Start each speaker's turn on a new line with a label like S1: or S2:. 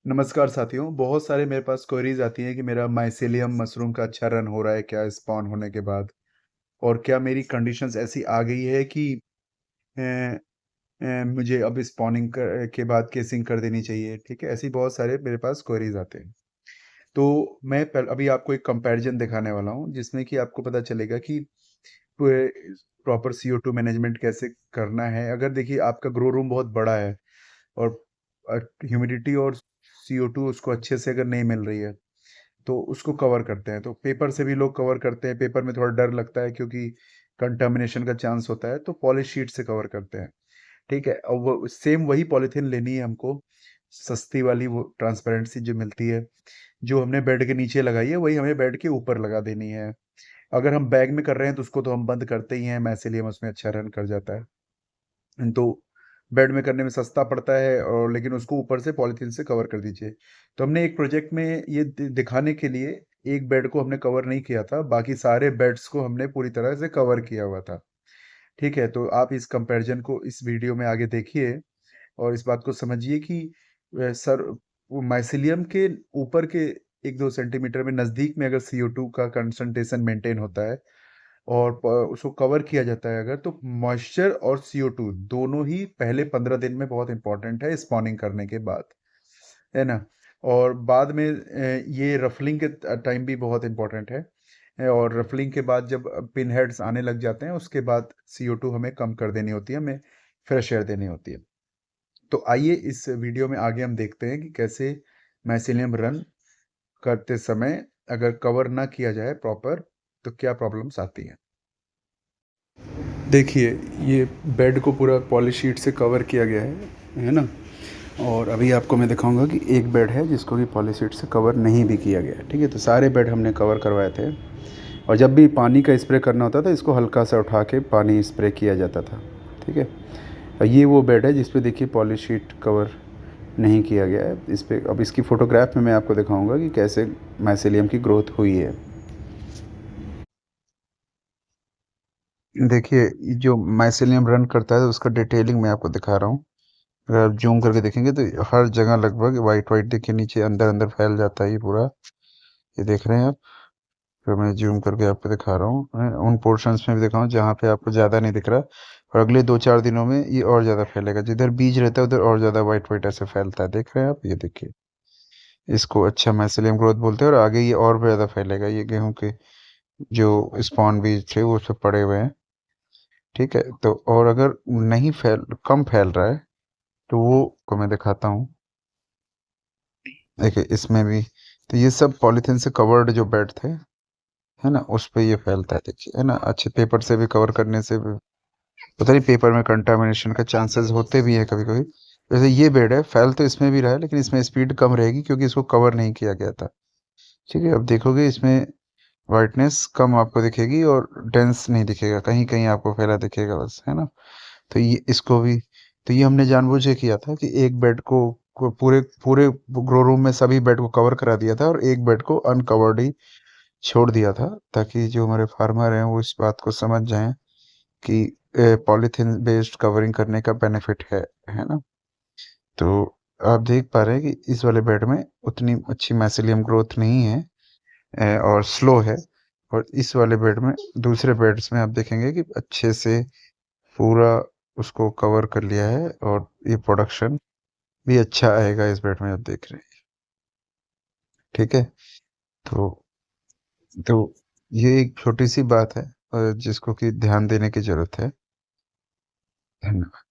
S1: नमस्कार साथियों, बहुत सारे मेरे पास क्वेरीज़ आती हैं कि मेरा माइसेलियम मशरूम का अच्छा रन हो रहा है क्या स्पॉन होने के बाद? और क्या मेरी कंडीशंस ऐसी आ गई है कि अ मुझे अब स्पॉनिंग के बाद केसिंग कर देनी चाहिए, ठीक है? ऐसी बहुत सारे मेरे पास क्वेरीज़ आते हैं। तो मैं पहल अभी आपको एक कंपैरिज़न दिखाने वाला हूँ, जिसमें कि आपको पता चलेगा कि प प्रॉपर CO2 मैनेजमेंट कैसे करना है। अगर देखिए आपका ग्रो रूम बहुत बड़ा है और ह्यूमिडिटी और CO2 उसको अच्छे से अगर नहीं मिल रही है, तो उसको कवर करते हैं। तो पेपर से भी लोग कवर करते हैं, पेपर में थोड़ा डर लगता है क्योंकि कंटामिनेशन का चांस होता है, तो पॉलिश शीट से कवर करते हैं, ठीक है? और वो सेम वही पॉलीथीन लेनी है हमको, सस्ती वाली वो ट्रांसपेरेंट सी जो मिलती है, जो हमने बेड के नीचे लगाई है, वही हमें बेड के ऊपर लगा देनी है। अगर हम बैग में कर रहे हैं, तो उसको तो हम बंद करते ही हैं, माइसेलियम उसमें अच्छा रन कर जाता है। तो बेड में करने में सस्ता पड़ता है और लेकिन उसको ऊपर से पॉलीथीन से कवर कर दीजिए। तो हमने एक प्रोजेक्ट में ये दिखाने के लिए एक बेड को हमने कवर नहीं किया था, बाकी सारे बेड्स को हमने पूरी तरह से कवर किया हुआ था। ठीक है, तो आप इस कंपैरिजन को इस वीडियो में आगे देखिए और इस बात को समझिए कि सर वो माइसिलियम के ऊपर के 1-2 सेंटीमीटर में नज़दीक में अगर CO2 का कंसंट्रेशन मेंटेन होता है और उसको कवर किया जाता है अगर, तो मॉइस्चर और CO2 दोनों ही पहले 15 दिन में बहुत इंपॉर्टेंट है स्पॉनिंग करने के बाद, है ना? और बाद में ये रफलिंग के टाइम भी बहुत इंपॉर्टेंट है और रफलिंग के बाद जब पिन हेड्स आने लग जाते हैं उसके बाद CO2 हमें कम कर देनी होती है, हमें फ्रेश एयर देनी होती है। तो आइए इस वीडियो में आगे हम देखते हैं कि कैसे माइसेलियम रन करते समय अगर कवर ना किया जाए प्रॉपर तो क्या प्रॉब्लम्स आती हैं। देखिए, ये बेड को पूरा पॉलिश शीट से कवर किया गया है ना? और अभी आपको मैं दिखाऊंगा कि एक बेड है जिसको कि पॉलिश शीट से कवर नहीं भी किया गया है, ठीक है? तो सारे बेड हमने कवर करवाए थे और जब भी पानी का स्प्रे करना होता था इसको हल्का सा उठा के पानी स्प्रे किया जाता था, ठीक है? और ये वो बेड है जिस पे देखिए पॉलिश शीट कवर नहीं किया गया है। इस पे अब इसकी फ़ोटोग्राफ में मैं आपको दिखाऊंगा कि कैसे माइसेलियम की ग्रोथ हुई है। देखिए, ये जो माइसेलियम रन करता है तो उसका डिटेलिंग मैं आपको दिखा रहा हूँ। अगर आप जूम करके देखेंगे तो हर जगह लगभग वाइट वाइट देखिए, नीचे अंदर अंदर फैल जाता है ये पूरा। ये देख रहे हैं आप? फिर मैं जूम करके आपको दिखा रहा हूँ, उन पोर्शंस में भी दिखाऊँ जहाँ पे आपको ज़्यादा नहीं दिख रहा। और अगले 2-4 दिनों में ये और ज़्यादा फैलेगा, जिधर बीज रहता है उधर और ज़्यादा वाइट वाइट ऐसे फैलता है। देख रहे हैं आप? ये देखिए, इसको अच्छा माइसेलियम ग्रोथ बोलते हैं और आगे ये और भी ज़्यादा फैलेगा। ये गेहूं के जो स्पॉन बीज थे वो सब पड़े हुए हैं, ठीक है? तो और अगर नहीं फैल कम फैल रहा है तो वो को मैं दिखाता हूँ। देखिए इसमें भी, तो ये सब पॉलीथीन से कवर्ड जो बेड थे, है ना, उस पे ये फैलता है देखिए, है ना? अच्छे पेपर से भी कवर करने से भी पता नहीं पेपर में कंटामिनेशन का चांसेस होते भी है कभी कभी। जैसे ये बेड है, फैल तो इसमें भी रहा है लेकिन इसमें स्पीड कम रहेगी क्योंकि इसको कवर नहीं किया गया था, ठीक है? अब देखोगे इसमें वाइटनेस कम आपको दिखेगी और डेंस नहीं दिखेगा, कहीं कहीं आपको फैला दिखेगा बस, है ना? तो ये इसको भी, तो ये हमने जानबूझ के किया था कि एक बेड को पूरे पूरे ग्रो रूम में सभी बेड को कवर करा दिया था और एक बेड को अनकवर्ड ही छोड़ दिया था, ताकि जो हमारे फार्मर हैं वो इस बात को समझ जाएं कि पॉलीथीन बेस्ड कवरिंग करने का बेनिफिट है ना? तो आप देख पा रहे हैं कि इस वाले बेड में उतनी अच्छी माइसेलियम ग्रोथ नहीं है, और स्लो है। और इस वाले बेड में, दूसरे बेड्स में आप देखेंगे कि अच्छे से पूरा उसको कवर कर लिया है और ये प्रोडक्शन भी अच्छा आएगा इस बेड में, आप देख रहे हैं, ठीक है? तो तो ये एक छोटी सी बात है जिसको कि ध्यान देने की जरूरत है। धन्यवाद।